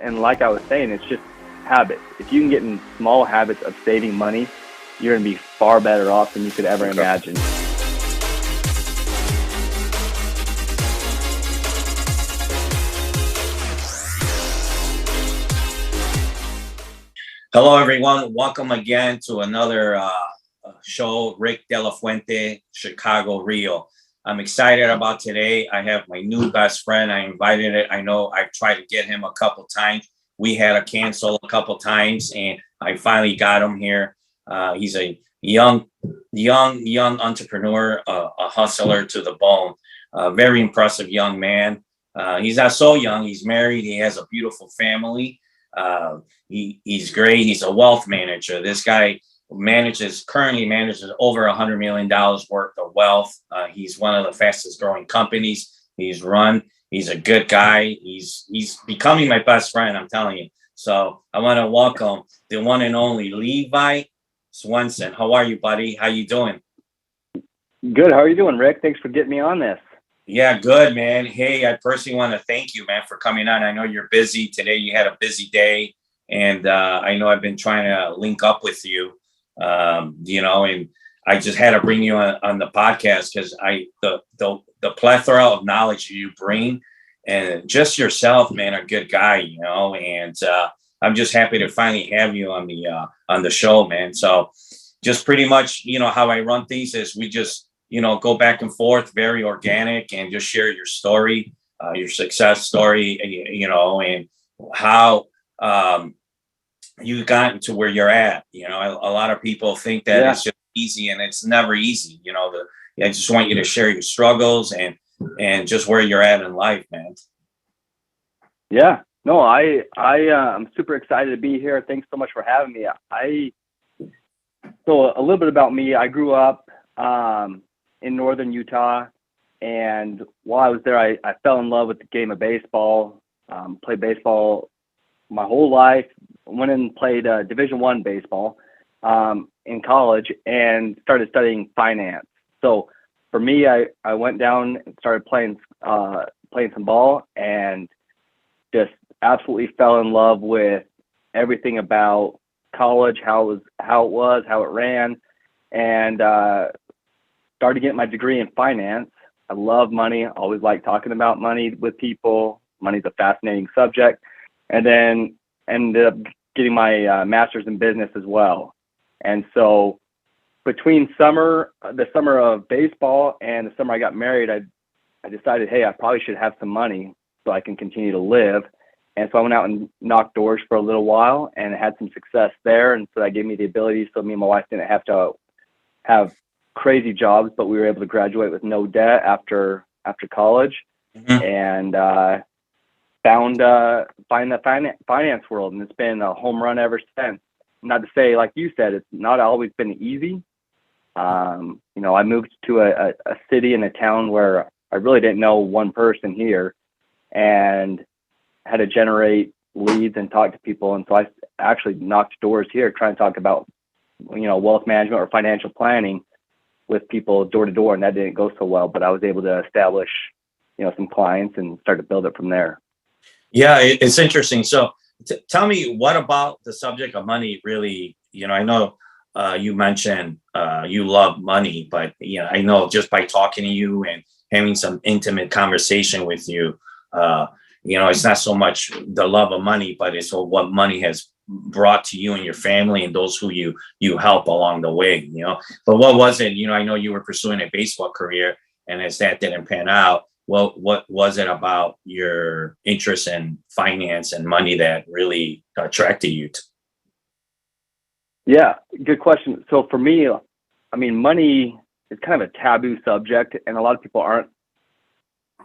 And like I was saying, it's just habits. If you can get in small habits of saving money, you're going to be far better off than you could ever imagine. Hello, everyone. Welcome again to another show, Rick De La Fuente, Chicago Real. I'm excited about today. I have my new best friend. I invited it. I know I've tried to get him a couple times. We had to cancel a couple times, and I finally got him here. He's a young entrepreneur, a hustler to the bone. Very impressive young man. He's not so young. He's married. He has a beautiful family. He's great. He's a wealth manager. This guy currently manages over $100 million worth of wealth. He's one of the fastest growing companies he's run. He's a good guy. He's becoming my best friend, I'm telling you. So I want to welcome the one and only Levi Swenson. How are you, buddy? How you doing? Good. How are you doing, Rick? Thanks for getting me on this. Yeah, good, man. Hey, I personally want to thank you, man, for coming on. I know you're busy today. You had a busy day, and I know I've been trying to link up with you, and I just had to bring you on the podcast because the plethora of knowledge you bring, and just yourself, man, a good guy, and I'm just happy to finally have you on the show, man. So just pretty much, how I run things is we just go back and forth, very organic, and just share your story, your success story, and how you gotten to where you're at. A lot of people think that it's just easy, and it's never easy. I just want you to share your struggles and just where you're at in life, man. Yeah, no, I'm super excited to be here. Thanks so much for having me. So a little bit about me. I grew up in northern Utah, and while I was there, I fell in love with the game of baseball. Played baseball my whole life. Went and played Division I baseball in college, and started studying finance. So for me, I went down and started playing some ball, and just absolutely fell in love with everything about college, how it ran, and started getting my degree in finance. I love money. I always like talking about money with people. Money's a fascinating subject. And then ended up getting my master's in business as well. And so between the summer of baseball and the summer I got married, I decided, hey, I probably should have some money so I can continue to live. And so I went out and knocked doors for a little while and had some success there. And so that gave me the ability, so me and my wife didn't have to have crazy jobs, but we were able to graduate with no debt after college. And find the finance world, and it's been a home run ever since. Not to say, like you said, it's not always been easy. I moved to a city and a town where I really didn't know one person here, and had to generate leads and talk to people. And so I actually knocked doors here trying to talk about, wealth management or financial planning with people door to door, and that didn't go so well, but I was able to establish, some clients and start to build it from there. Yeah, it's interesting. So tell me, what about the subject of money really, I know you mentioned you love money, but I know just by talking to you and having some intimate conversation with you, it's not so much the love of money, but it's what money has brought to you and your family and those who you help along the way, But what was it? I know you were pursuing a baseball career, and as that didn't pan out, what was it about your interest in finance and money that really attracted you? Yeah, good question. So for me, money is kind of a taboo subject, and a lot of people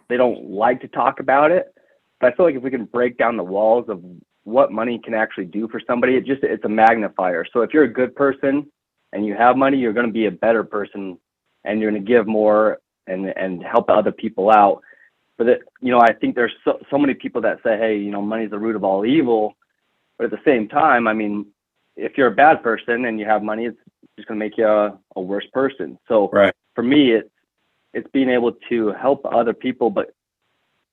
they don't like to talk about it. But I feel like if we can break down the walls of what money can actually do for somebody, it's a magnifier. So if you're a good person and you have money, you're going to be a better person, and you're going to give more and help other people out. But I think there's so many people that say, hey, money's the root of all evil. But at the same time, if you're a bad person and you have money, it's just going to make you a worse person. So right. For me, it's being able to help other people, but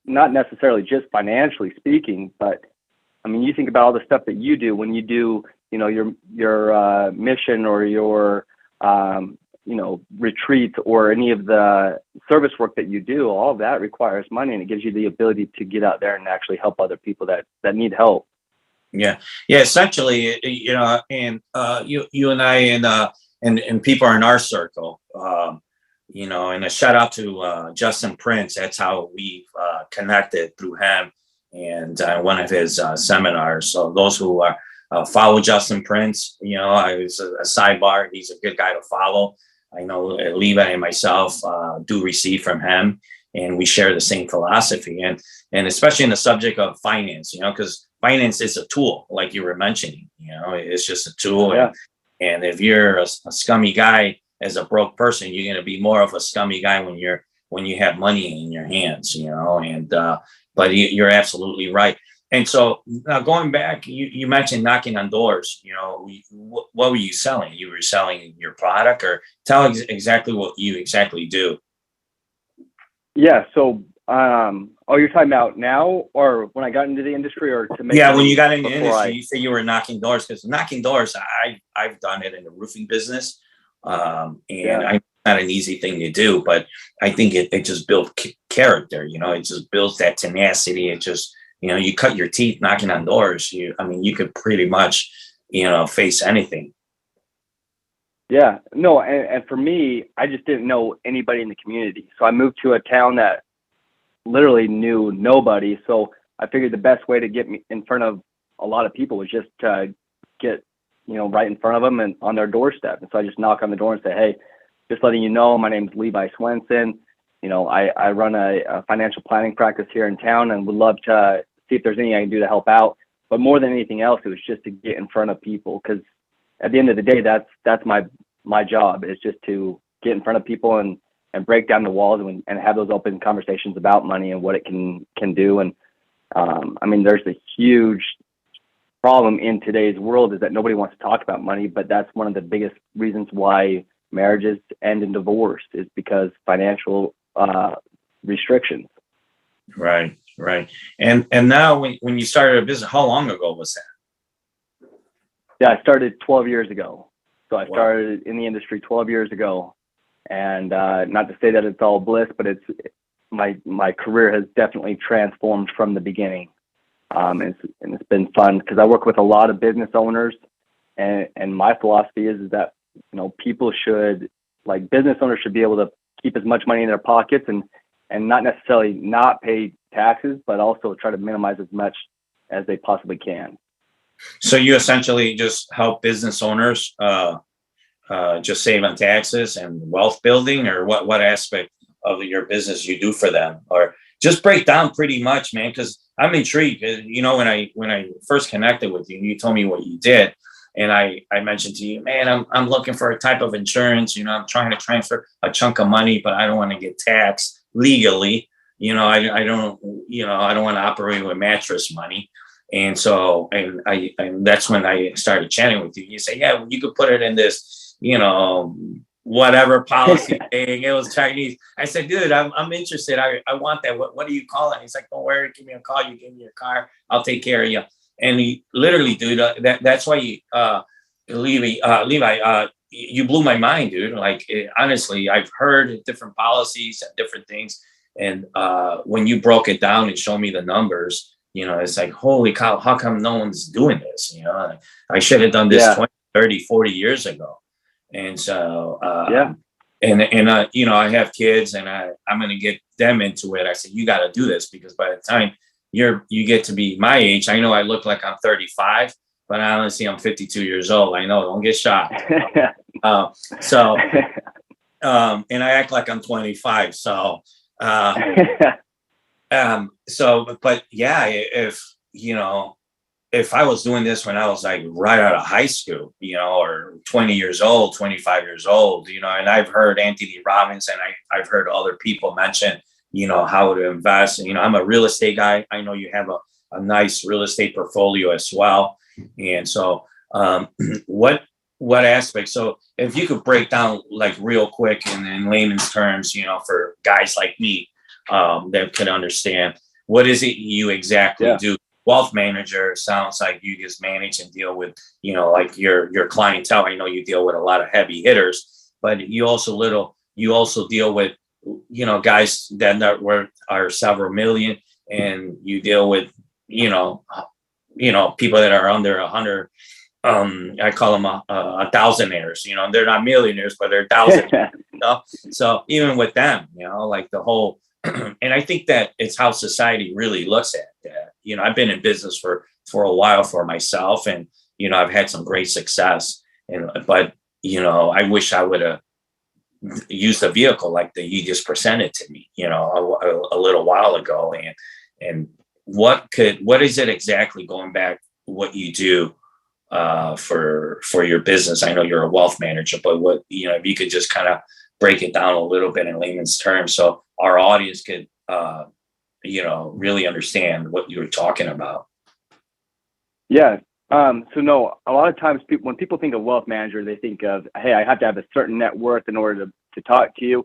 not necessarily just financially speaking, but I mean, you think about all the stuff that you do when you do, your mission or your, retreats or any of the service work that you do. All of that requires money, and it gives you the ability to get out there and actually help other people that need help. Yeah, yeah. Essentially, and you and I and people in our circle, and a shout out to Justin Prince. That's how we connected through him and one of his seminars. So those who follow Justin Prince, I was a sidebar. He's a good guy to follow. I know Levi and myself do receive from him, and we share the same philosophy, and especially in the subject of finance, because finance is a tool, like you were mentioning. It's just a tool, Yeah. and if you're a scummy guy as a broke person, you're going to be more of a scummy guy when you have money in your hands, and but you're absolutely right. And so now going back, you mentioned knocking on doors. What were you selling? You were selling your product, or tell exactly what you exactly do. Yeah. So, you're talking about now, or when I got into the industry, or to make? Yeah, when you got into the industry, you say you were knocking doors, because knocking doors, I've done it in the roofing business, it's not an easy thing to do, but I think it just builds character. It just builds that tenacity. It just you cut your teeth knocking on doors. You could pretty much, face anything. Yeah, no. And for me, I just didn't know anybody in the community. So I moved to a town that literally knew nobody. So I figured the best way to get me in front of a lot of people was just to get, right in front of them and on their doorstep. And so I just knock on the door and say, hey, just letting you know, my name's Levi Swenson. I run a financial planning practice here in town, and would love to see if there's anything I can do to help out. But more than anything else, it was just to get in front of people, because at the end of the day, that's my job, is just to get in front of people and break down the walls and have those open conversations about money and what it can do. And there's a huge problem in today's world, is that nobody wants to talk about money, but that's one of the biggest reasons why marriages end in divorce, is because financial restrictions. Right. And now when you started a business, how long ago was that? Yeah, I started 12 years ago. So I started in the industry 12 years ago, and not to say that it's all bliss, but it's my career has definitely transformed from the beginning. And it's been fun, because I work with a lot of business owners, and my philosophy is that people should, business owners should be able to keep as much money in their pockets and not necessarily not pay taxes, but also try to minimize as much as they possibly can. So you essentially just help business owners just save on taxes and wealth building, or what aspect of your business you do for them, or just break down pretty much, man, because I'm intrigued. When I first connected with you, you told me what you did, and I mentioned to you, man, I'm looking for a type of insurance. I'm trying to transfer a chunk of money, but I don't want to get taxed legally. I don't want to operate with mattress money. And so, and that's when I started chatting with you. You say, yeah, well, you could put it in this, whatever policy thing. It was Chinese. I said, dude, I'm interested. I want that. What do you call it? He's like, don't worry, give me a call. You give me your car. I'll take care of you. And he literally, dude, that's why Levi, you blew my mind, dude. Honestly, I've heard different policies and different things. And when you broke it down and showed me the numbers, it's like, holy cow, how come no one's doing this? I should have done this 20, 30, 40 years ago. And so, I have kids, and I'm going to get them into it. I said, you got to do this, because by the time you get to be my age, I know I look like I'm 35, but honestly, I'm 52 years old. I know, don't get shocked. And I act like I'm 25. So, but yeah, if I was doing this when I was right out of high school, or 20 years old, 25 years old, and I've heard Anthony Robbins, and I've heard other people mention, how to invest. I'm a real estate guy. I know you have a nice real estate portfolio as well. And so, what aspect? So if you could break down real quick and in layman's terms, for guys like me, that could understand, what is it you exactly do? wealth manager, sounds like you just manage and deal with, like your clientele. I know you deal with a lot of heavy hitters, but you also deal with, guys that are several million, and you deal with, people that are under 100. I call them a thousandaires. They're not millionaires, but they're thousands. So even with them, like the whole, and I think that it's how society really looks at that. I've been in business for a while for myself, and I've had some great success. But I wish I would have used a vehicle like that you just presented to me, a little while ago. And what is it exactly, going back what you do for your business? I know you're a wealth manager, but what, if you could just kind of break it down a little bit in layman's terms, so our audience could, really understand what you were talking about. Yeah. So no, a lot of times when people think of wealth manager, they think of, hey, I have to have a certain net worth in order to talk to you.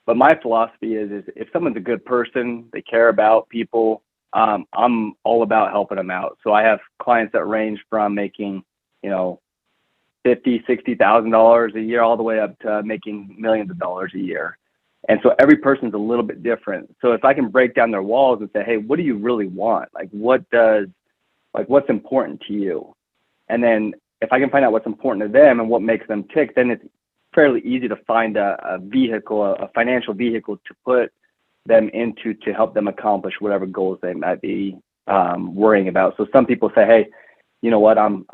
But my philosophy is if someone's a good person, they care about people, I'm all about helping them out. So I have clients that range from making, $50,000-$60,000 a year, all the way up to making millions of dollars a year. And so every person's a little bit different. So if I can break down their walls and say, hey, what do you really want? What's important to you? And then if I can find out what's important to them and what makes them tick, then it's fairly easy to find a financial vehicle to put them into to help them accomplish whatever goals they might be worrying about. So some people say, hey, you know what, I'm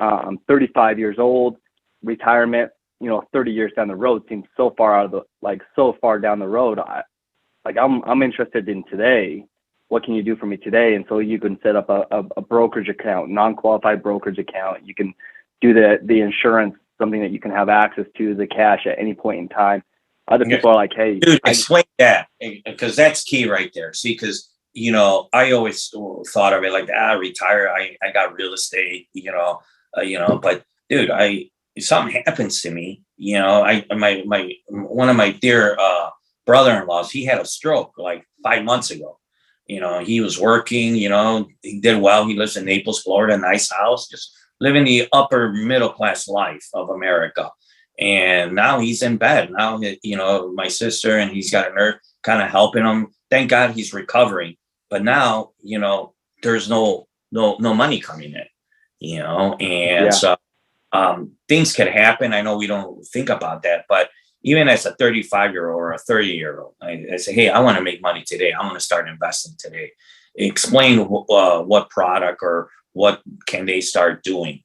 35 years old, retirement, 30 years down the road seems so far down the road. I'm interested in today. What can you do for me today? And so you can set up a brokerage account, non-qualified brokerage account. You can do the insurance, something that you can have access to the cash at any point in time. Other people are like, hey, dude, explain that, because that's key right there. See, because I always thought of it like, retire. I got real estate, but dude, something happens to me, one of my dear brother-in-laws, he had a stroke like 5 months ago. He was working, he did well. He lives in Naples, Florida, nice house, just living the upper middle class life of America. And now he's in bed. Now, my sister and he's got a nurse kind of helping him. Thank God he's recovering. But now, there's no money coming in, and so things could happen. I know we don't think about that, but even as a 35-year-old or a 30-year-old, I say, hey, I want to make money today. I want to start investing today. Explain what product or what can they start doing?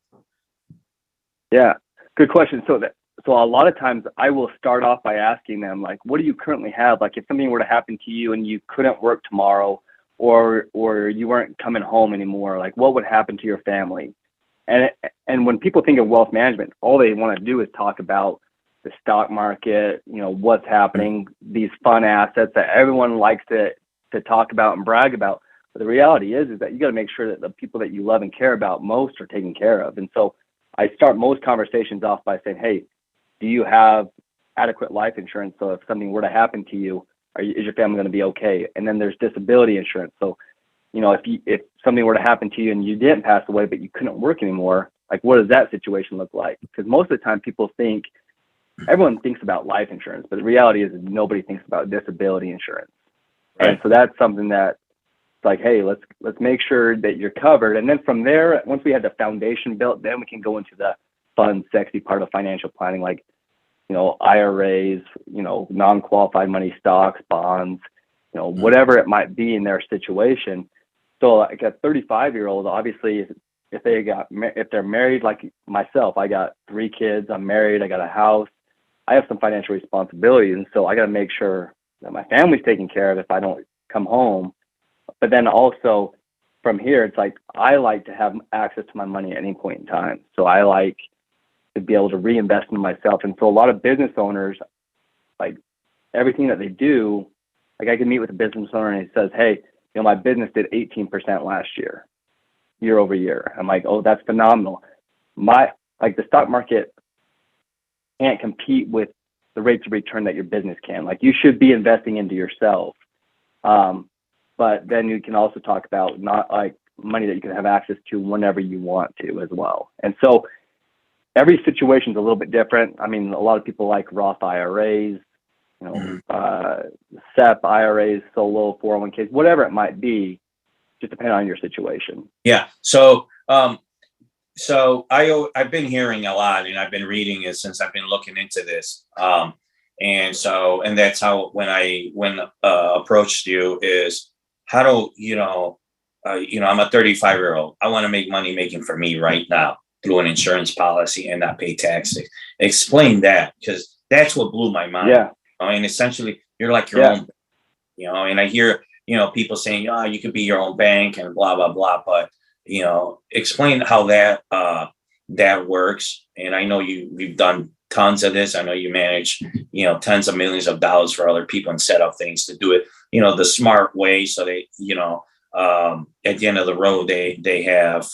Yeah, good question. So a lot of times I will start off by asking them, like, what do you currently have? Like, if something were to happen to you and you couldn't work tomorrow, or you weren't coming home anymore, like, what would happen to your family? And when people think of wealth management, all they want to do is talk about the stock market, what's happening, these fun assets that everyone likes to talk about and brag about. But the reality is that you got to make sure that the people that you love and care about most are taken care of. And so I start most conversations off by saying, hey, do you have adequate life insurance? So if something were to happen to you, is your family going to be okay? And then there's disability insurance. So, if something were to happen to you and you didn't pass away, but you couldn't work anymore, like, what does that situation look like? Because most of the time everyone thinks about life insurance, but the reality is nobody thinks about disability insurance. Right. And so that's something that it's like, hey, let's make sure that you're covered. And then from there, once we have the foundation built, then we can go into the fun, sexy part of financial planning, like, IRAs, non-qualified money stocks, bonds, whatever it might be in their situation. So like a 35-year-old, obviously, if they're married, like myself, I got 3 kids, I'm married, I got a house, I have some financial responsibilities. And so I got to make sure that my family's taken care of if I don't come home. But then also from here, it's like, I like to have access to my money at any point in time. So I like to be able to reinvest in myself. And so a lot of business owners, like, everything that they do, like, I can meet with a business owner and he says, hey, my business did 18% last year over year. I'm like, oh, that's phenomenal. The stock market can't compete with the rates of return that your business can. Like, you should be investing into yourself. But then you can also talk about not money that you can have access to whenever you want to as well. And so every situation is a little bit different. I mean, a lot of people like Roth IRAs, SEP IRAs, solo 401ks, whatever it might be, just depending on your situation. Yeah. So I've been hearing a lot, and I've been reading it since I've been looking into this. And that's how when I approached you is how do I'm a 35-year-old. I want to make money making for me right now through an insurance policy and not pay taxes. Explain that, because that's what blew my mind. Yeah. I mean, essentially, you're like your own, and I hear, people saying, oh, you could be your own bank and blah, blah, blah. But, explain how that works. And I know you've done tons of this. I know you manage, tens of millions of dollars for other people and set up things to do it, the smart way. So they, at the end of the road, they have,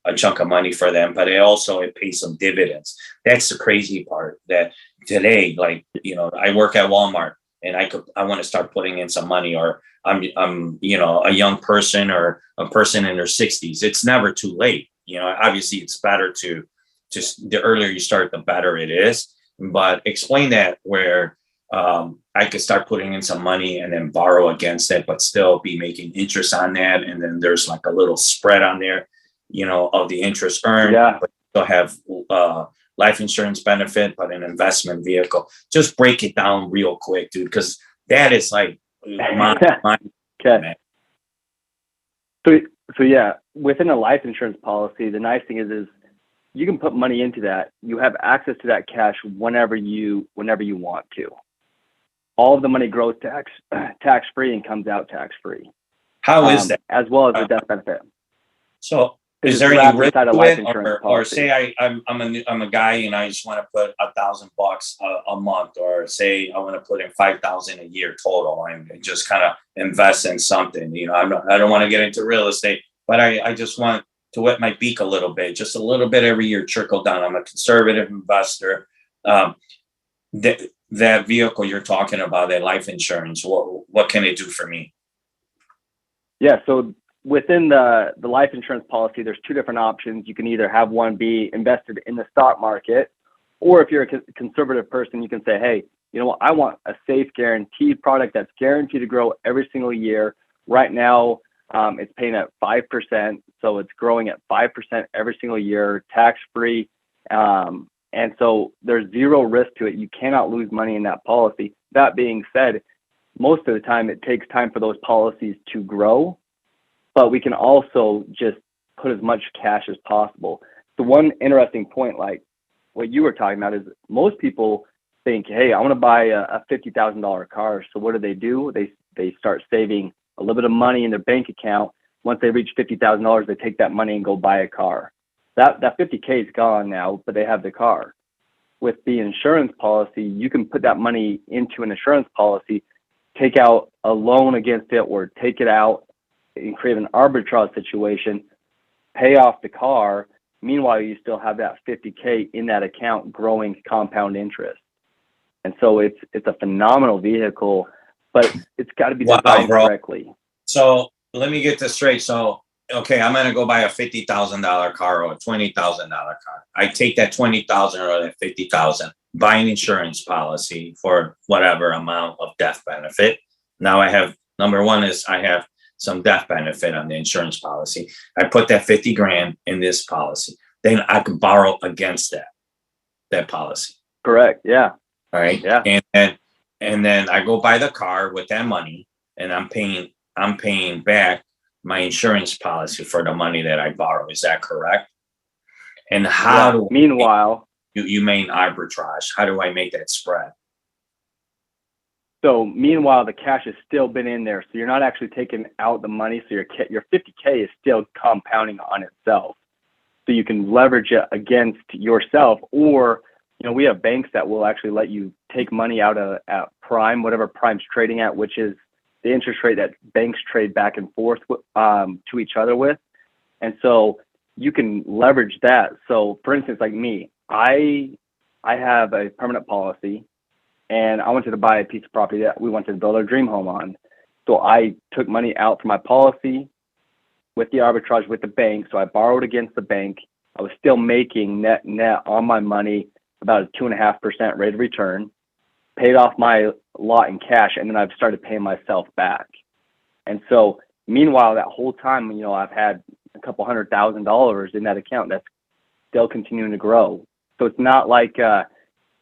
a chunk of money for them, but it pays some dividends. That's the crazy part, that today, like, I work at Walmart and I want to start putting in some money, or I'm a young person or a person in their 60s. It's never too late. Obviously it's better to just, the earlier you start, the better it is. But explain that where I could start putting in some money and then borrow against it, but still be making interest on that. And then there's like a little spread on there, of the interest earned, but still have life insurance benefit, but an investment vehicle. Just break it down real quick, dude, because that is like my okay. So yeah, within a life insurance policy, the nice thing is you can put money into that. You have access to that cash whenever you want to. All of the money grows tax free and comes out tax free. How is that? As well as the death benefit. So is there any risk to it, or say I'm a guy and I just want to put $1,000 a month, or say I want to put in $5,000 a year total and just kind of invest in something. I don't want to get into real estate, but I just want to wet my beak a little bit, just a little bit every year, trickle down. I'm a conservative investor. That vehicle you're talking about, that life insurance, what can it do for me? Yeah, so within the life insurance policy, there's two different options. You can either have one be invested in the stock market, or if you're a conservative person, you can say, hey, you know what, I want a safe, guaranteed product that's guaranteed to grow every single year. Right now, it's paying at 5%, so it's growing at 5% every single year, tax-free. And so there's zero risk to it. You cannot lose money in that policy. That being said, most of the time it takes time for those policies to grow, but we can also just put as much cash as possible. The one interesting point, like what you were talking about, is most people think, hey, I want to buy a $50,000 car. So what do? They start saving a little bit of money in their bank account. Once they reach $50,000, they take that money and go buy a car. That $50K is gone now, but they have the car. With the insurance policy, you can put that money into an insurance policy, take out a loan against it, or take it out and create an arbitrage situation, pay off the car. Meanwhile, you still have that $50K in that account growing compound interest. And so it's a phenomenal vehicle, but it's got to be designed correctly. So let me get this straight. So, okay, I'm going to go buy a $50,000 car or a $20,000 car. I take that $20,000 or that $50,000, buy an insurance policy for whatever amount of death benefit. Now I have, number one is I have some death benefit on the insurance policy. I put that 50 grand in this policy. Then I can borrow against that policy. Correct. Yeah. All right. Yeah. And then I go buy the car with that money, and I'm paying back my insurance policy for the money that I borrow. Is that correct? And how do meanwhile you mean arbitrage? How do I make that spread? So meanwhile, the cash has still been in there. So you're not actually taking out the money. So your 50K is still compounding on itself. So you can leverage it against yourself, or, we have banks that will actually let you take money out at prime, whatever prime's trading at, which is the interest rate that banks trade back and forth to each other with. And so you can leverage that. So for instance, like me, I have a permanent policy, and I wanted to buy a piece of property that we wanted to build our dream home on. So I took money out from my policy, with the arbitrage with the bank. So I borrowed against the bank. I was still making net on my money about a 2.5% rate of return, paid off my lot in cash, and then I've started paying myself back. And so meanwhile, that whole time, I've had a couple $100,000 in that account that's still continuing to grow. So it's not like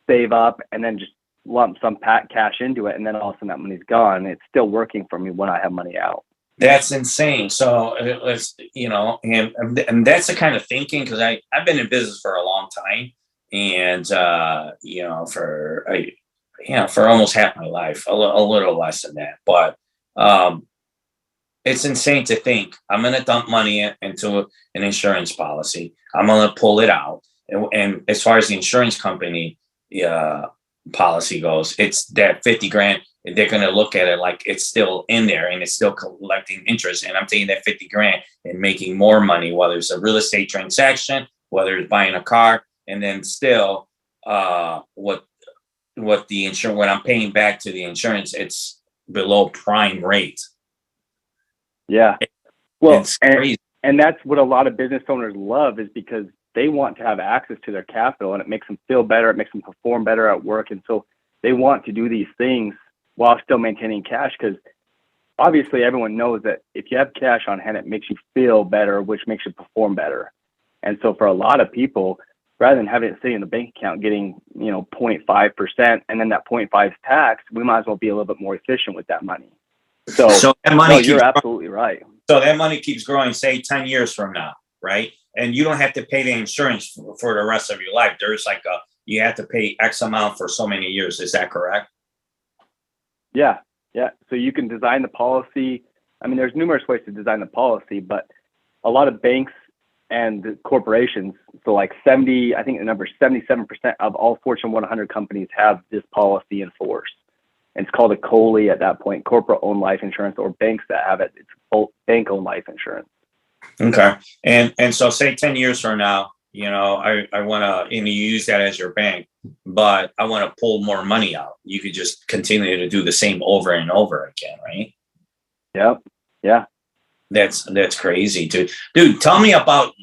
save up and then just lump some cash into it, and then all of a sudden that money's gone. It's still working for me when I have money out. That's insane. So it's, and that's the kind of thinking, because I've been in business for a long time, and for almost half my life, a little less than that. But it's insane to think I'm going to dump money into an insurance policy. I'm going to pull it out, and as far as the insurance company policy goes, it's that 50 grand. They're going to look at it like it's still in there and it's still collecting interest. And I'm taking that 50 grand and making more money, whether it's a real estate transaction, whether it's buying a car, and then still what the insurance, when I'm paying back to the insurance, it's below prime rate. Yeah. Well, it's crazy. And that's what a lot of business owners love, is because they want to have access to their capital, and it makes them feel better. It makes them perform better at work. And so they want to do these things while still maintaining cash, because obviously everyone knows that if you have cash on hand, it makes you feel better, which makes you perform better. And so for a lot of people, rather than having it sitting in the bank account getting 0.5%, and then that 0.5 is taxed, we might as well be a little bit more efficient with that money. So that money, you're absolutely right. So that money keeps growing, say 10 years from now, right? And you don't have to pay the insurance for the rest of your life. There's like you have to pay X amount for so many years. Is that correct? Yeah. So you can design the policy. I mean, there's numerous ways to design the policy, but a lot of banks and corporations, so like I think the number is 77% of all Fortune 100 companies have this policy in force. And it's called a COLI at that point, corporate-owned life insurance, or banks that have it, it's bank-owned life insurance. Okay. And so say 10 years from now, I want to, and you use that as your bank, but I want to pull more money out. You could just continue to do the same over and over again, right? Yep. Yeah. That's crazy, dude. Tell me about,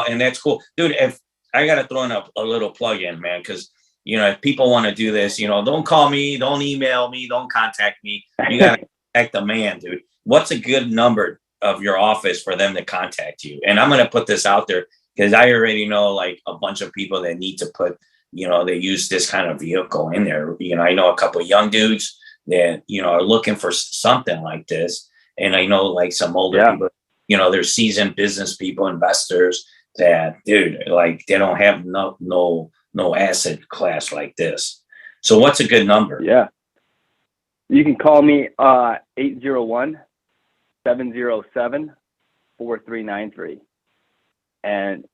and that's cool, dude. If I got to throw in a little plug in, man, because if people want to do this, don't call me, don't email me, don't contact me. You got to contact the man, dude. What's a good number of your office for them to contact you? And I'm going to put this out there because I already know like a bunch of people that need to put, they use this kind of vehicle in there. I know a couple of young dudes that, are looking for something like this. And I know like some older people, they're seasoned business people, investors that, dude, like they don't have no asset class like this. So what's a good number? Yeah. You can call me 801-707-4393 and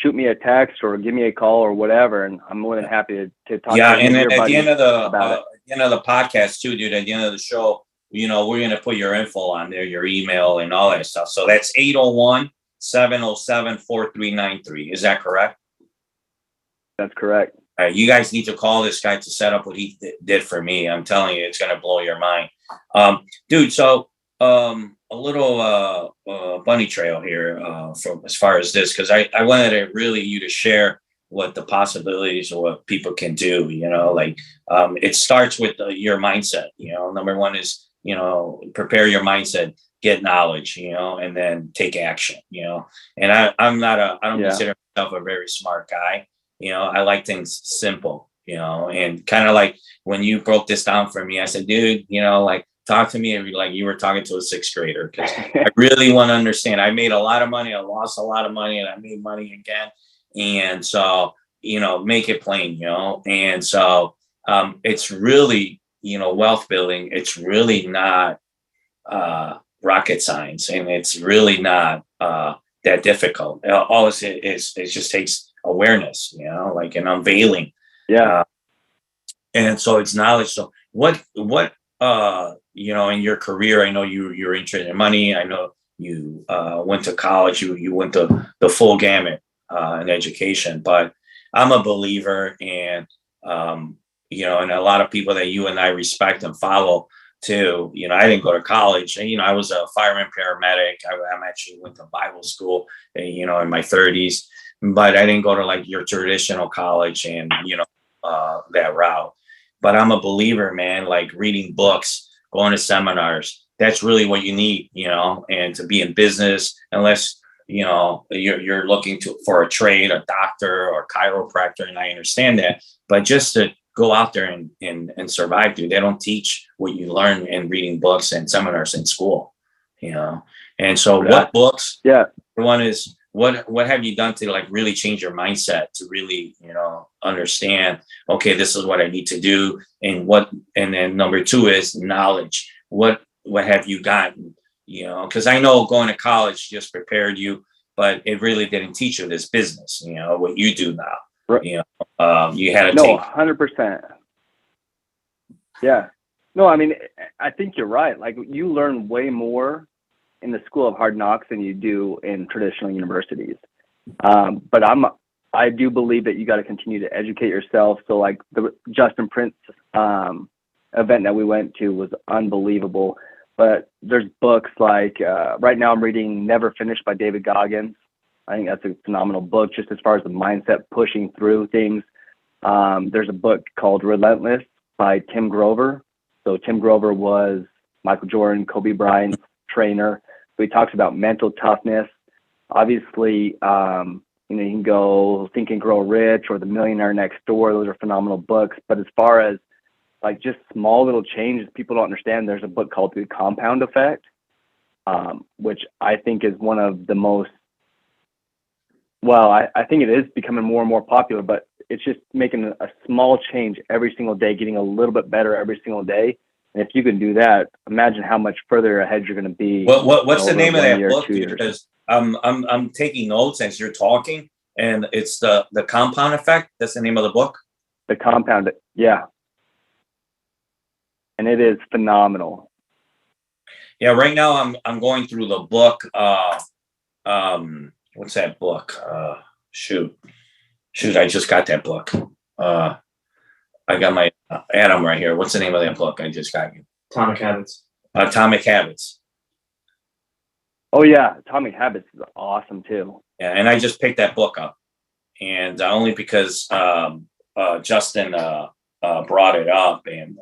shoot me a text or give me a call or whatever, and I'm more than happy to talk to you. And then at the end of the podcast too, dude, at the end of the show, we're going to put your info on there, your email and all that stuff. So that's 801-707-4393. Is that correct? That's correct. All right, you guys need to call this guy to set up what he did for me. I'm telling you, it's going to blow your mind. Dude, so a little bunny trail here from as far as this, because I wanted you to share what the possibilities of what people can do. It starts with your mindset. Number one is, prepare your mindset, get knowledge, and then take action, and I don't consider myself a very smart guy. I like things simple, and kind of like when you broke this down for me, I said, dude, talk to me like you were talking to a sixth grader, because I really want to understand. I made a lot of money. I lost a lot of money, and I made money again. And so, make it plain, and so it's really, wealth building. It's really not rocket science, and it's really not that difficult. All it just takes awareness, like an unveiling. And so it's knowledge. So what in your career, I know you're interested in money. I know you went to college, you went to the full gamut in education, but I'm a believer, and and a lot of people that you and I respect and follow too. I didn't go to college. I was a fireman paramedic. I'm actually went to Bible school, in my 30s, but I didn't go to like your traditional college and, that route. But I'm a believer, man, like reading books, going to seminars. That's really what you need, and to be in business, unless, you're looking for a trade, a doctor or chiropractor. And I understand that, but just to go out there and survive, dude. They don't teach what you learn in reading books and seminars in school, And so what books? Yeah. One is what have you done to like really change your mindset to really, understand, okay, this is what I need to do. And then number two is knowledge. What have you gotten? Because I know going to college just prepared you, but it really didn't teach you this business, what you do now. Right. You had to No, 100%. Yeah. No, I mean, I think you're right. Like you learn way more in the School of Hard Knocks than you do in traditional universities. But I do believe that you got to continue to educate yourself. So like the Justin Prince event that we went to was unbelievable. But there's books like right now I'm reading Never Finished by David Goggins. I think that's a phenomenal book just as far as the mindset pushing through things. There's a book called Relentless by Tim Grover. So Tim Grover was Michael Jordan, Kobe Bryant's trainer. So he talks about mental toughness. Obviously, you can go Think and Grow Rich or The Millionaire Next Door. Those are phenomenal books. But as far as like just small little changes people don't understand, there's a book called The Compound Effect, which I think is one of the most, I think it is becoming more and more popular, but it's just making a small change every single day, getting a little bit better every single day. And if you can do that, imagine how much further ahead you're going to be. What's the name of that book? Because I'm taking notes as you're talking, and it's the Compound Effect. That's the name of the book. The Compound, yeah. And it is phenomenal. Yeah, right now I'm going through the book. What's that book? Shoot, I just got that book. I got my Adam right here. What's the name of that book I just got you? Atomic Habits. Atomic Habits. Oh yeah, Atomic Habits is awesome too. Yeah, and I just picked that book up, and only because Justin brought it up, and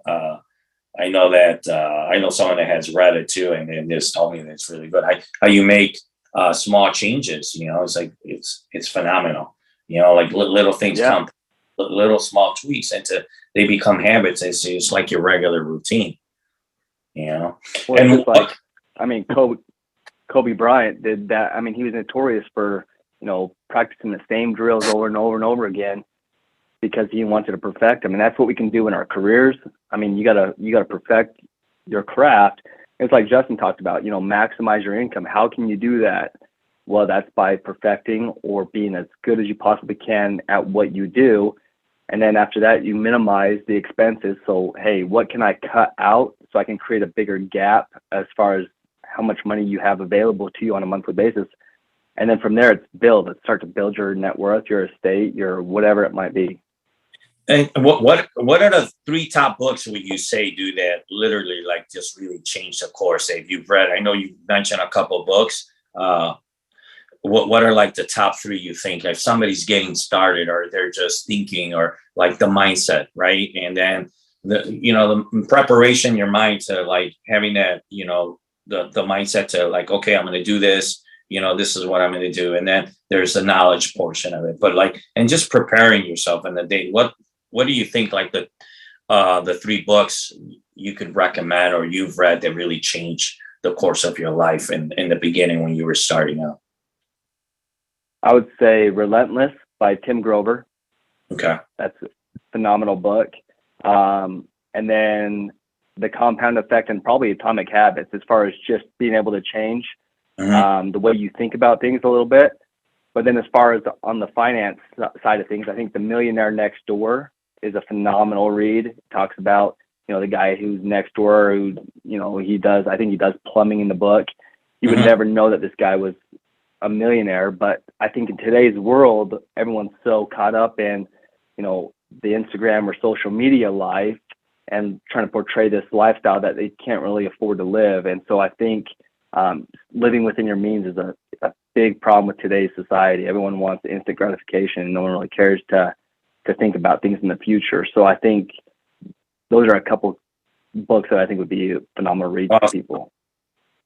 I know that I know someone that has read it too, and just told me that it's really good. How you make small changes, it's like it's phenomenal. Like little things come, little small tweaks, they become habits. It's like your regular routine. Well, and like, I mean, Kobe Bryant did that. I mean, he was notorious for practicing the same drills over and over and over again because he wanted to perfect them. And that's what we can do in our careers. I mean, you gotta perfect your craft. It's like Justin talked about, maximize your income. How can you do that? Well, that's by perfecting or being as good as you possibly can at what you do. And then after that, you minimize the expenses. So, hey, what can I cut out so I can create a bigger gap as far as how much money you have available to you on a monthly basis? And then from there, it's start to build your net worth, your estate, your whatever it might be. And what are the 3 top books would you say do that literally like just really change the course? If you've read, I know you mentioned a couple of books. What are like the top 3 you think if somebody's getting started or they're just thinking or like the mindset, right? And then the preparation, your mind to like having that, the mindset to like, okay, I'm going to do this. This is what I'm going to do. And then there's the knowledge portion of it, but like, and just preparing yourself in the day. What do you think like the 3 books you could recommend or you've read that really changed the course of your life in the beginning when you were starting out? I would say Relentless by Tim Grover. Okay. That's a phenomenal book. And then The Compound Effect and probably Atomic Habits as far as just being able to change the way you think about things a little bit. But then as far as on the finance side of things, I think The Millionaire Next Door is a phenomenal read. It talks about, the guy who's next door who, he does plumbing in the book. You would never know that this guy was a millionaire, but I think in today's world, everyone's so caught up in, the Instagram or social media life and trying to portray this lifestyle that they can't really afford to live. And so I think living within your means is a big problem with today's society. Everyone wants instant gratification, and no one really cares to think about things in the future. So I think those are a couple books that I think would be a phenomenal read for people.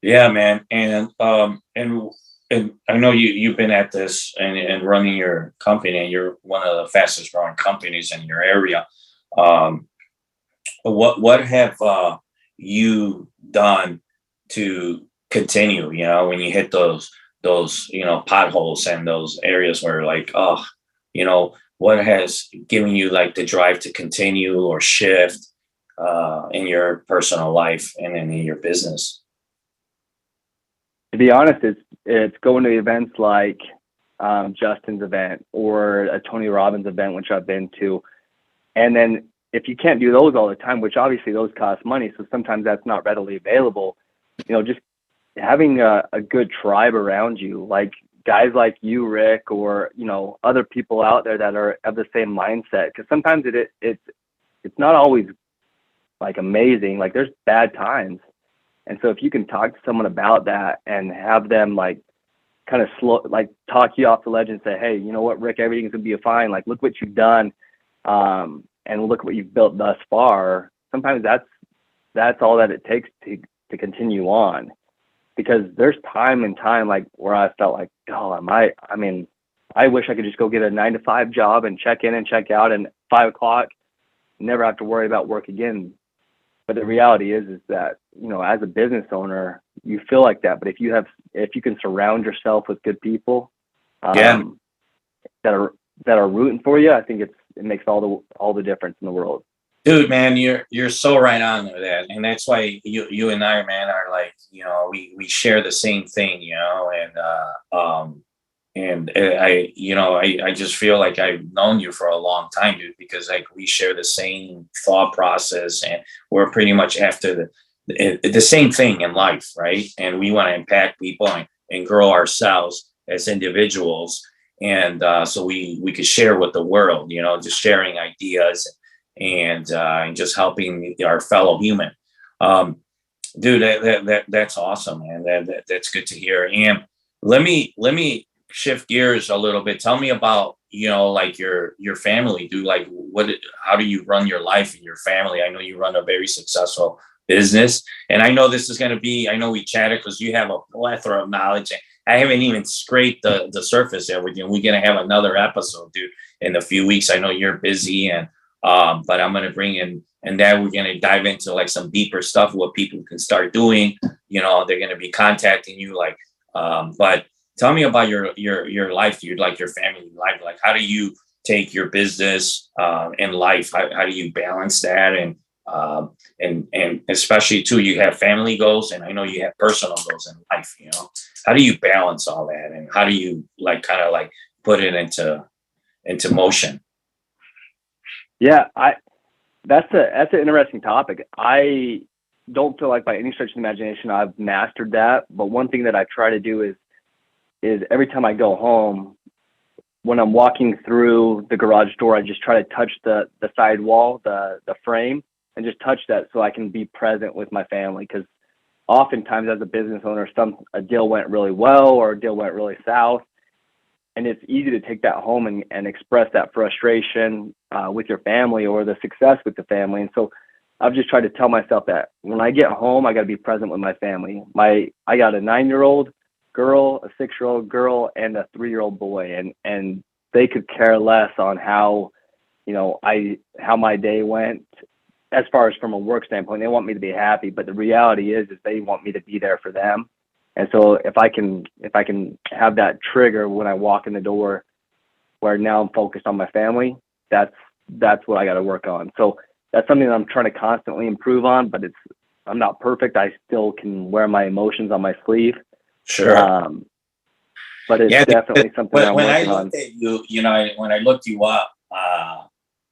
Yeah, man. And I know you've been at this and running your company, and you're one of the fastest growing companies in your area. What have you done to continue, when you hit those potholes and those areas where like, oh, what has given you like the drive to continue or shift in your personal life and in your business? To be honest, it's going to events like Justin's event or a Tony Robbins event, which I've been to. And then if you can't do those all the time, which obviously those cost money, so sometimes that's not readily available, just having a good tribe around you, like guys like you, Rick, or, other people out there that are of the same mindset. Because sometimes it's not always like amazing. Like there's bad times. And so if you can talk to someone about that and have them like kind of talk you off the ledge and say, hey, you know what, Rick, everything's gonna be fine. Like, look what you've done. And look what you've built thus far. Sometimes that's all that it takes to continue on, because there's time and time like where I felt like, oh, I wish I could just go get a 9-to-5 job and check in and check out, and 5 o'clock, never have to worry about work again. But the reality is that, as a business owner, you feel like that. But if you can surround yourself with good people, that are rooting for you, I think it makes all the difference in the world. Dude, man, you're so right on with that, and that's why you and I, man, are like, we share the same thing, and I just feel like I've known you for a long time, dude, because like we share the same thought process, and we're pretty much after the same thing in life, right? And we want to impact people and grow ourselves as individuals, and so we could share with the world, just sharing ideas and just helping our fellow human. Dude, that's awesome, man. That's good to hear. And let me shift gears a little bit. Tell me about, like your family, dude. Like how do you run your life and your family? I know you run a very successful business, and I know this is going to be, I know we chatted because you have a plethora of knowledge. I haven't even scraped the surface yet with you. We're going to have another episode, dude, in a few weeks. I know you're busy, and but I'm going to bring in, and then we're going to dive into like some deeper stuff, what people can start doing. They're going to be contacting you, like, but tell me about your life, dude, like your family life. Like, how do you take your business and life? How do you balance that? And especially too, you have family goals, and I know you have personal goals in life. How do you balance all that, and how do you like kind of like put it into motion? Yeah, that's an interesting topic. I don't feel like by any stretch of the imagination I've mastered that, but one thing that I try to do is every time I go home, when I'm walking through the garage door, I just try to touch the side wall, the frame, and just touch that so I can be present with my family. Because oftentimes as a business owner, a deal went really well or a deal went really south, and it's easy to take that home and express that frustration with your family or the success with the family. And so I've just tried to tell myself that when I get home, I got to be present with my family. I got a 9-year-old girl, a 6-year-old girl, and a 3-year-old boy, and they could care less on how my day went as far as from a work standpoint. They want me to be happy, but the reality is they want me to be there for them. And so if I can have that trigger when I walk in the door where now I'm focused on my family, that's what I got to work on. So that's something that I'm trying to constantly improve on, but I'm not perfect. I still can wear my emotions on my sleeve. Sure. But it's definitely something I'm when working I on. looked at you, when I looked you up,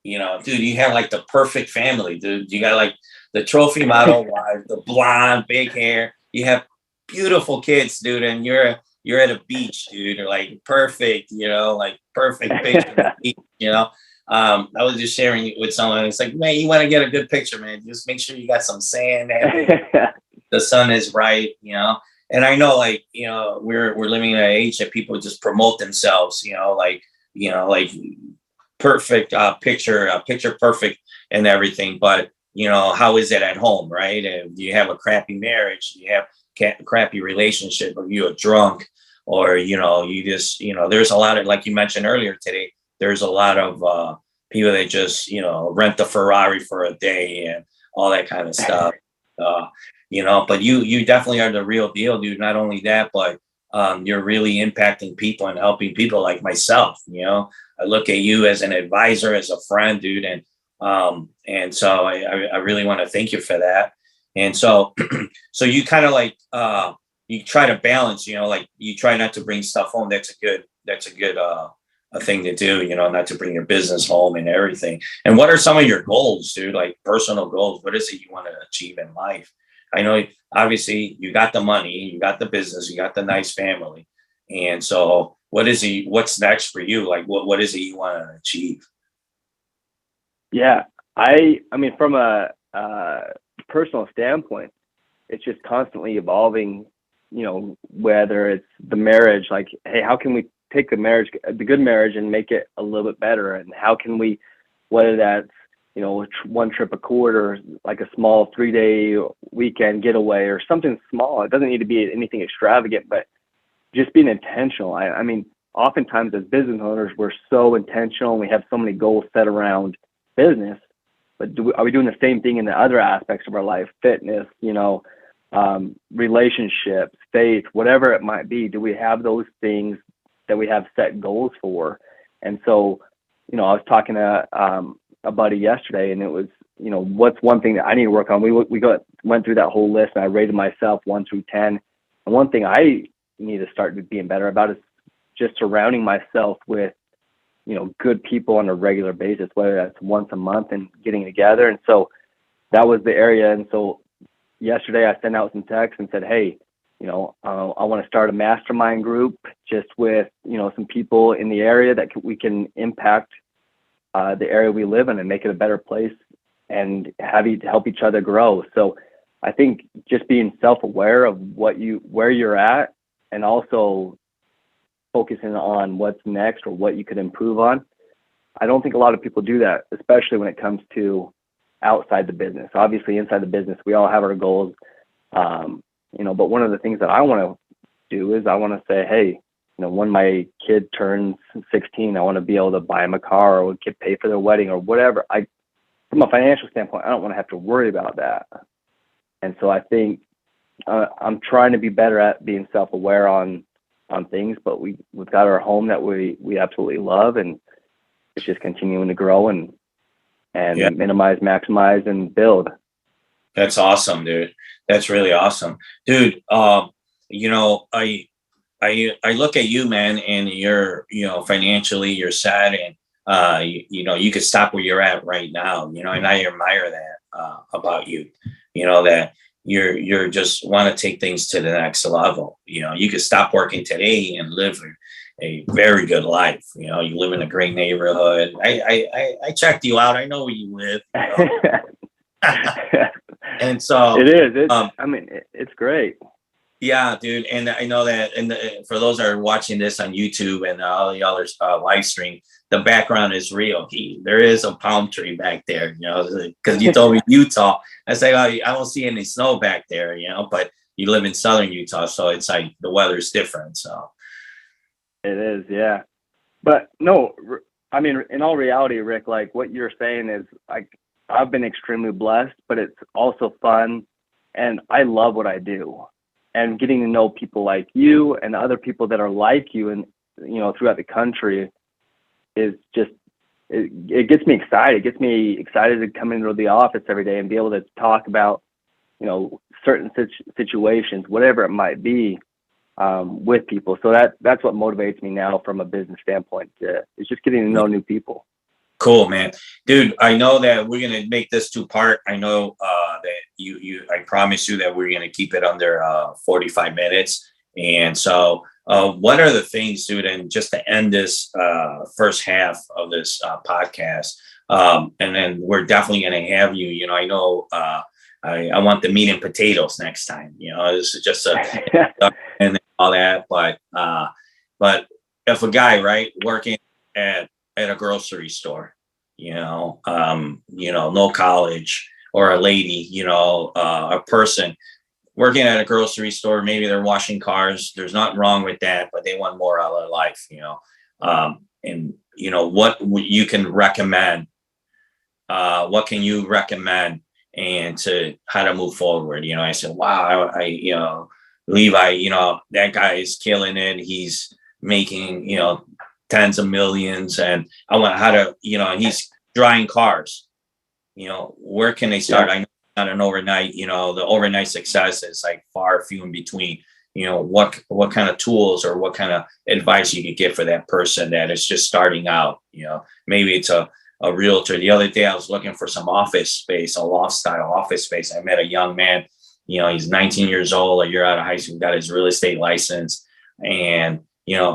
dude, you have like the perfect family, dude. You got like the trophy model wife, the blonde, big hair. You have beautiful kids, dude, and you're at a beach, dude. You're like perfect, like perfect picture of the beach, I was just sharing with someone. It's like, man, you want to get a good picture, man. Just make sure you got some sand and the sun is bright, And I know, like, we're living in an age that people just promote themselves, like perfect picture perfect and everything. But how is it at home, right? And do you have a crappy marriage? Do you have a crappy relationship? Or you a drunk? Or you just there's a lot of, like you mentioned earlier today. There's a lot of people that just rent the Ferrari for a day and all that kind of stuff. But you definitely are the real deal, dude. Not only that, but you're really impacting people and helping people like myself. I look at you as an advisor, as a friend, dude, and so I really want to thank you for that. And so, so you kind of like you try to balance, like you try not to bring stuff home. That's a good a thing to do, not to bring your business home and everything. And what are some of your goals, dude? Like personal goals? What is it you want to achieve in life? I know obviously you got the money, you got the business, you got the nice family. And so what's next for you? Like what is it you want to achieve? Yeah, I mean, from a personal standpoint, it's just constantly evolving. Whether it's the marriage, like, hey, how can we take the good marriage, and make it a little bit better? And how can we, whether that's one trip a quarter, like a small 3-day weekend getaway or something small. It doesn't need to be anything extravagant, but just being intentional. I mean, oftentimes as business owners, we're so intentional and we have so many goals set around business, but are we doing the same thing in the other aspects of our life? Fitness, relationships, faith, whatever it might be. Do we have those things that we have set goals for? And so, I was talking to a buddy yesterday, and it was, what's one thing that I need to work on? We went through that whole list, and I rated myself 1 through 10. And one thing I need to start being better about is just surrounding myself with, good people on a regular basis, whether that's once a month and getting together. And so that was the area. And so yesterday I sent out some texts and said, hey, I want to start a mastermind group just with, some people in the area that we can impact the area we live in and make it a better place and help each other grow. So I think just being self-aware of where you're at, and also focusing on what's next or what you could improve on. I don't think a lot of people do that, especially when it comes to outside the business. Obviously, inside the business, we all have our goals. But one of the things that I want to do is I want to say, hey, when my kid turns 16, I want to be able to buy them a car or pay for their wedding or whatever. From a financial standpoint, I don't want to have to worry about that. And so I think I'm trying to be better at being self-aware on things, but we've got our home that we absolutely love, and it's just continuing to grow and minimize, maximize, and build. That's awesome, dude. That's really awesome, dude. I look at you, man, and you're, financially you're set, and you could stop where you're at right now, and I admire that about you, that you're just want to take things to the next level. You could stop working today and live a very good life. You live in a great neighborhood. I checked you out. I know where you live. And so it is. It's great. Yeah, dude. And I know that, and for those that are watching this on YouTube and all the other live stream, the background is real. There is a palm tree back there, because you told me Utah. I say, oh, I don't see any snow back there, but you live in southern Utah, so it's like the weather's different. So it is, yeah. But no, I mean, in all reality, Rick, like what you're saying is, like, I've been extremely blessed, but it's also fun, and I love what I do. And getting to know people like you and other people that are like you, and throughout the country, is just it gets me excited. It gets me excited to come into the office every day and be able to talk about certain situations, whatever it might be, with people. So that's what motivates me now from a business standpoint. It's just getting to know new people. Cool, man. Dude, I know that we're going to make this 2-part. I know that I promise you that we're going to keep it under 45 minutes. And so What are the things, dude? And just to end this first half of this podcast, and then we're definitely going to have you. You know, I know I want the meat and potatoes next time. You know, this is just a and all that, but if a guy, right, working at a grocery store, no college, or a lady, a person working at a grocery store, maybe they're washing cars. There's nothing wrong with that, but they want more out of their life. And what you can recommend, what can you recommend and to how to move forward? I said, wow, Levi, that guy is killing it. He's making, tens of millions, and I want how to, he's drying cars. Where can they start? Yeah. I know not an overnight, the overnight success is like far few in between. What kind of tools or what kind of advice you could give for that person that is just starting out? Maybe it's a realtor. The other day I was looking for some office space, a loft style office space. I met a young man, he's 19 years old, a year out of high school, got his real estate license. And,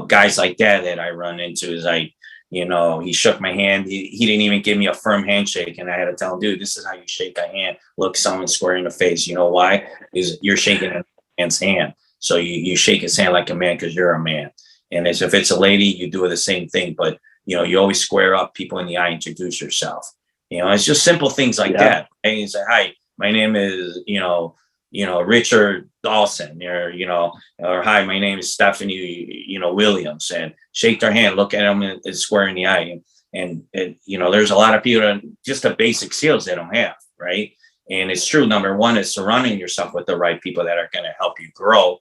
guys like that I run into is like, he shook my hand. He didn't even give me a firm handshake. And I had to tell him, dude, this is how you shake a hand. Look someone square in the face. You know why? Is you're shaking a man's hand. So you shake his hand like a man because you're a man. And as if it's a lady, you do the same thing. But, you always square up people in the eye, introduce yourself. It's just simple things like that. And you say, hi, my name is, Richard Dawson, or hi, my name is Stephanie, Williams, and shake their hand, look at them and square in the eye. And there's a lot of people that just the basic skills they don't have. Right. And it's true. Number one is surrounding yourself with the right people that are going to help you grow.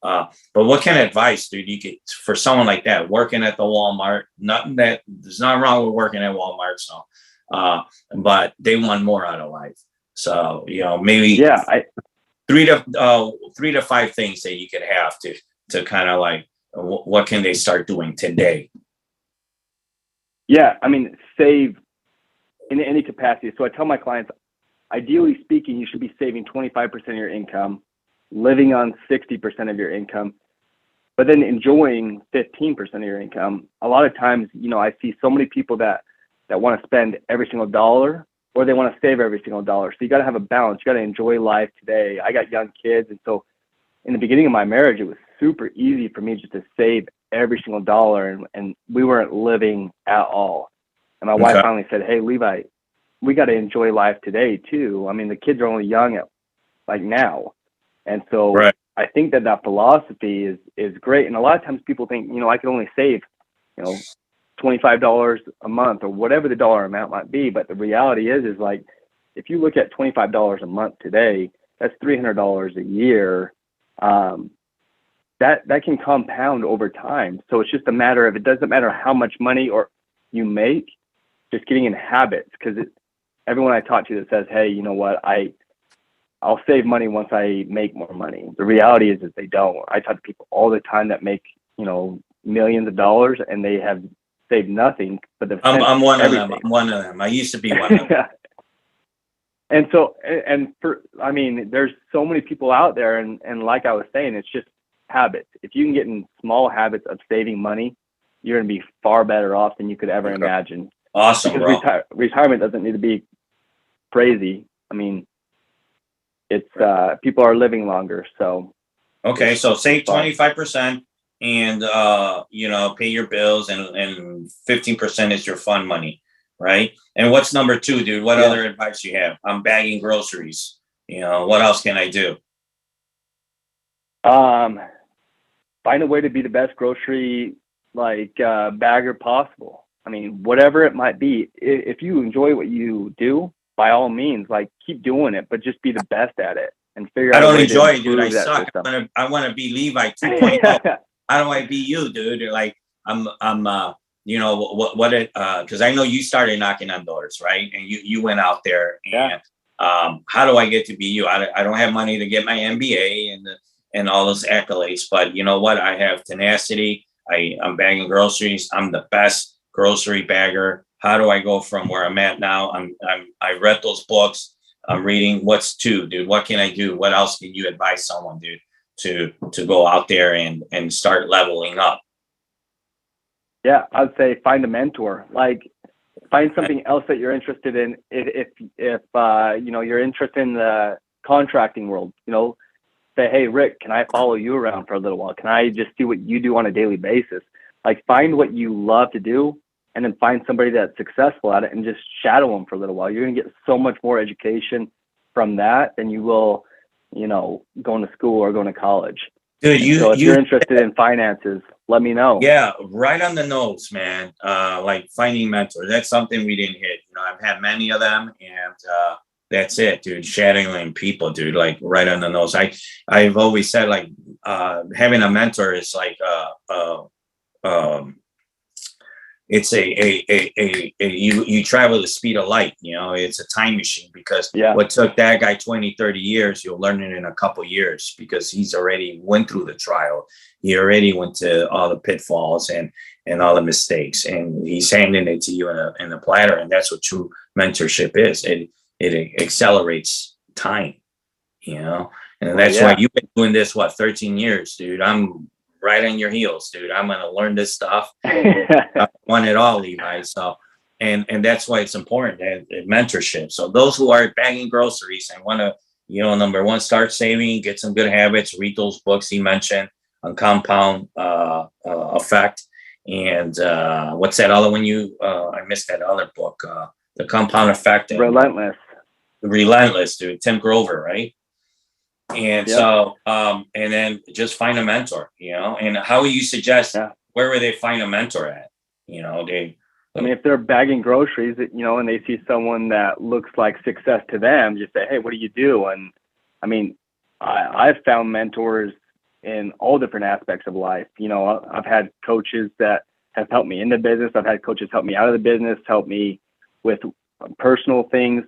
But what kind of advice, dude, you get for someone like that working at the Walmart? There's nothing wrong with working at Walmart. So, but they want more out of life. So, maybe three to five things that you could have to kind of like, what can they start doing today? Yeah. I mean, save in any capacity. So I tell my clients, ideally speaking, you should be saving 25% of your income, living on 60% of your income, but then enjoying 15% of your income. A lot of times, I see so many people that want to spend every single dollar, or they want to save every single dollar. So you got to have a balance. You got to enjoy life today. I got young kids. And so in the beginning of my marriage, it was super easy for me just to save every single dollar. And we weren't living at all. And my wife finally said, hey, Levi, we got to enjoy life today too. I mean, the kids are only young at like now. And so I think that philosophy is great. And a lot of times people think, I can only save, $25 a month or whatever the dollar amount might be. But the reality is like, if you look at $25 a month today, that's $300 a year. That can compound over time. So it's just a matter of, it doesn't matter how much money or you make, just getting in habits. Because everyone I talk to that says, hey, you know what, I'll save money once I make more money. The reality is that they don't. I talk to people all the time that make, millions of dollars and they have saved nothing, but I'm one of them. I'm one of them. I used to be one of them. And so, there's so many people out there, and like I was saying, it's just habits. If you can get in small habits of saving money, you're going to be far better off than you could ever imagine. Awesome, because bro. Retirement doesn't need to be crazy. I mean, it's people are living longer. So okay, so save 25%. And pay your bills, and 15% is your fun money, right? And what's number two, dude? What other advice you have? I'm bagging groceries. What else can I do? Find a way to be the best grocery bagger possible. I mean, whatever it might be. If you enjoy what you do, by all means, keep doing it, but just be the best at it and figure out. I don't enjoy it, dude. I suck. I want to be Levi 2.0. How do I be you, dude? Like I'm because I know you started knocking on doors, right? And you went out there, and how do I get to be you? I don't have money to get my MBA and all those accolades, but you know what? I have tenacity. I'm bagging groceries. I'm the best grocery bagger. How do I go from where I'm at now? I read those books. I'm reading. What's two, dude? What can I do? What else can you advise someone, dude? to go out there and start leveling up? Yeah, I'd say find a mentor. Like, find something else that you're interested in. If you know, you're interested in the contracting world, you know, say, hey, Rick, can I follow you around for a little while? Can I just do what you do on a daily basis? Like, find what you love to do, and then find somebody that's successful at it and just shadow them for a little while. You're going to get so much more education from that than you will, you know, going to school or going to college. Dude, So if you're interested in finances, let me know. Yeah, right on the nose, man. Like finding mentors. That's something we didn't hit. You know, I've had many of them, and that's it, dude. Shadowing people, dude. Like right on the nose. I've always said, like, having a mentor is like um it's you travel the speed of light. You know, it's a time machine, because what took that guy 20, 30 years, you'll learn it in a couple years, because he's already went through the trial. He already went to all the pitfalls and all the mistakes, and he's handing it to you in a platter. And that's what true mentorship is. It accelerates time, you know, and that's why you've been doing this, 13 years, dude. I'm right on your heels, dude. I'm going to learn this stuff. I want it all, Levi. So, and that's why it's important, mentorship. So those who are bagging groceries and want to, you know, number one, start saving, get some good habits, read those books he mentioned on compound effect. And what's that other one I missed that other book, the compound effect. Relentless, dude. Tim Grover, right? And so, and then just find a mentor, you know. And how would you suggest, where would they find a mentor at? You know, I mean, if they're bagging groceries, you know, and they see someone that looks like success to them, just say, hey, what do you do? And I mean, I've found mentors in all different aspects of life. You know, I've had coaches that have helped me in the business. I've had coaches help me out of the business, help me with personal things.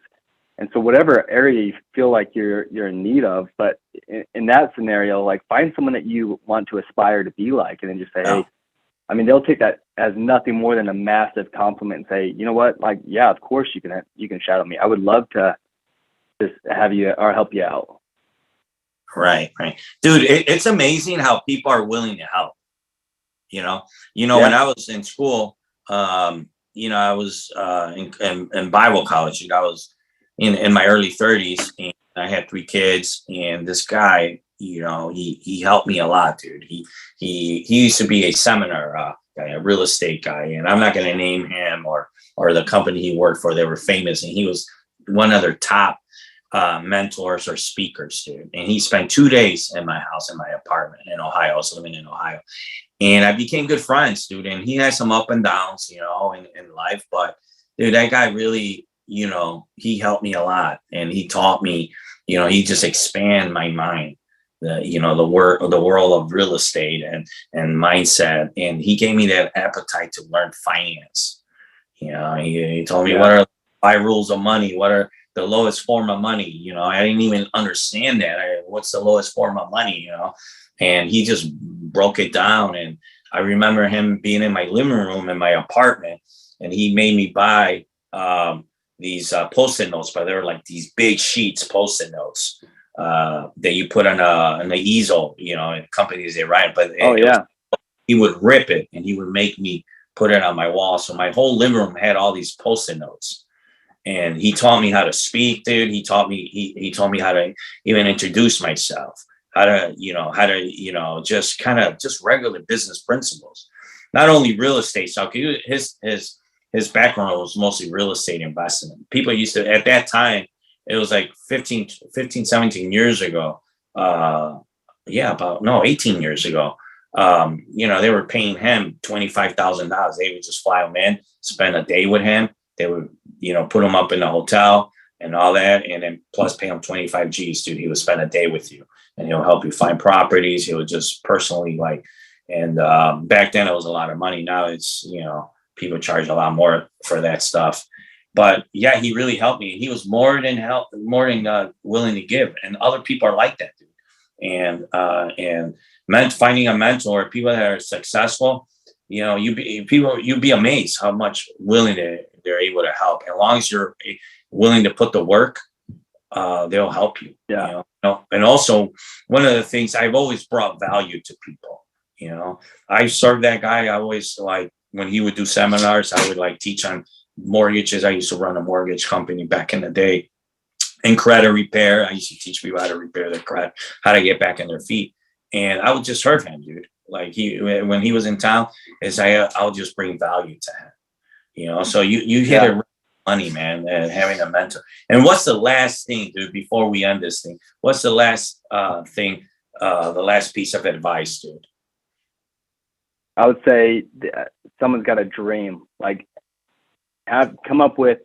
And so whatever area you feel like you're in need of, but in that scenario, like, find someone that you want to aspire to be like, and then just say, hey, I mean, they'll take that as nothing more than a massive compliment and say, you know what, like, yeah, of course you can shadow me. I would love to just have you or help you out. Right. Dude, it's amazing how people are willing to help. You know, when I was in school, you know, I was in Bible college. You know, I was in my early 30s, and I had 3 kids, and this guy, you know, he helped me a lot, dude. He used to be a seminar guy, a real estate guy, and I'm not going to name him or the company he worked for. They were famous, and he was one of their top mentors or speakers, dude. And he spent 2 days in my house, in my apartment in Ohio. I was living in Ohio, and I became good friends, dude. And he had some up and downs, you know, in life, but dude, that guy really, you know, he helped me a lot, and he taught me, you know, he just expand my mind, you know, the world of real estate and mindset. And he gave me that appetite to learn finance. You know, he told me what are 5 rules of money, what are the lowest form of money. You know, I didn't even understand that. What's the lowest form of money, you know? And he just broke it down. And I remember him being in my living room in my apartment, and he made me buy these Post-it notes, but they were like these big sheets, Post-it notes that you put on an easel, you know, in companies they write. But he would rip it, and he would make me put it on my wall. So my whole living room had all these Post-it notes. And he taught me how to speak, dude. He taught me how to even introduce myself, how to just kind of just regular business principles, not only real estate. So his background was mostly real estate investment. People used to, at that time, it was like 15, 17 years ago. 18 years ago. You know, they were paying him $25,000. They would just fly him in, spend a day with him. They would, you know, put him up in the hotel and all that, and then plus pay him 25 G's, dude. He would spend a day with you, and he'll help you find properties. He would just personally and back then it was a lot of money. Now it's, you know, people charge a lot more for that stuff. But yeah, he really helped me. He was more than willing to give, and other people are like that, dude. And finding a mentor, people that are successful, you know, you'd be amazed how much they're able to help. As long as you're willing to put the work, they'll help you. Yeah. You know? And also, one of the things I've always brought value to people. You know, I served that guy. I always like when he would do seminars, I would like teach on mortgages. I used to run a mortgage company back in the day, and credit repair. I used to teach people how to repair their credit, how to get back on their feet. And I would just serve him, dude. Like when he was in town, I'll just bring value to him. You know, so you hit Yeah. it money, man, and having a mentor. And what's the last thing, dude, before we end this thing? What's the last thing, the last piece of advice, dude? I would say someone's got a dream. Like, come up with,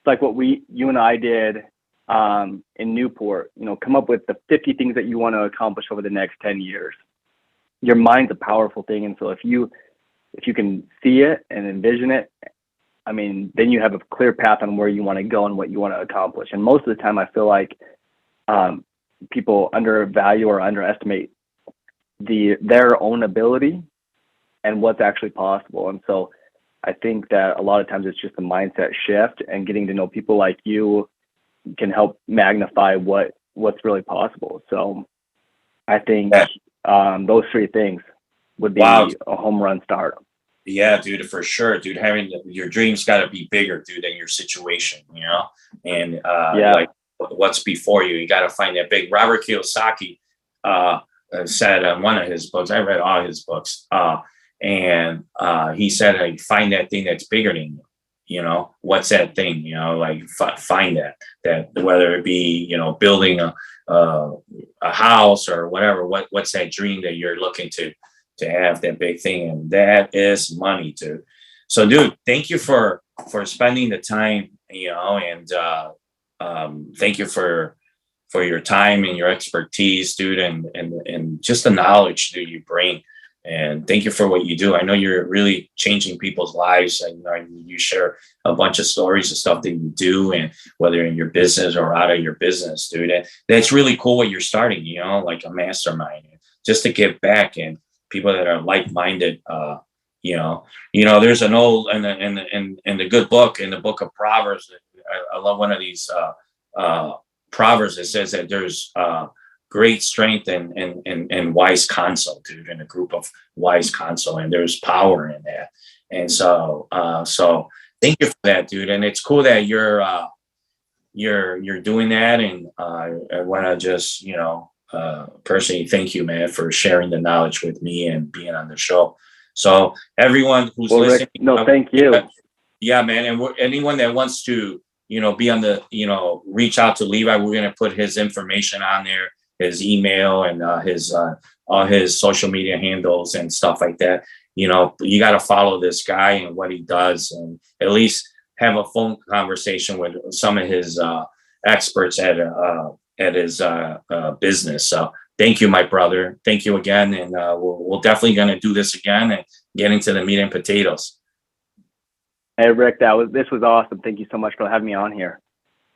like what you and I did in Newport. You know, come up with the 50 things that you want to accomplish over the next 10 years. Your mind's a powerful thing, and so if you can see it and envision it, I mean, then you have a clear path on where you want to go and what you want to accomplish. And most of the time, I feel like people undervalue or underestimate their own ability and what's actually possible. And so I think that a lot of times it's just a mindset shift, and getting to know people like you can help magnify what's really possible. So I think those three things would be a home run start. Yeah, dude, for sure, dude. Having your dreams got to be bigger, dude, than your situation, you know. And like what's before you, you got to find that big. Robert Kiyosaki said on one of his books. I read all his books, and he said, like, find that thing that's bigger than you. You know, what's that thing? You know, like find that whether it be, you know, building a house or whatever. What's that dream that you're looking to have, that big thing? And that is money, too. So, dude, thank you for spending the time, you know, and thank you for your time and your expertise, dude, and just the knowledge that you bring. And thank you for what you do. I know you're really changing people's lives. And you share a bunch of stories and stuff that you do, and whether in your business or out of your business, dude. And that's really cool what you're starting, you know, like a mastermind, just to give back, and people that are like-minded. You know, there's an old in the good book, in the book of Proverbs. I love one of these Proverbs that says that there's great strength and wise counsel, dude, in a group of wise counsel, and there's power in that. And so thank you for that, dude. And it's cool that you're doing that. And I want to just, you know, personally thank you, man, for sharing the knowledge with me and being on the show. So everyone who's listening, Rick, thank you. Yeah, man. And anyone that wants to, you know, be on the, you know, reach out to Levi. We're going to put his information on there, his email, and all his social media handles and stuff like that. You know, you got to follow this guy and what he does, and at least have a phone conversation with some of his experts at his business. So thank you, my brother. Thank you again. And we're definitely going to do this again and get into the meat and potatoes. Hey, Rick, this was awesome. Thank you so much for having me on here.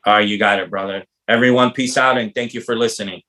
All right, you got it, brother. Everyone, peace out, and thank you for listening.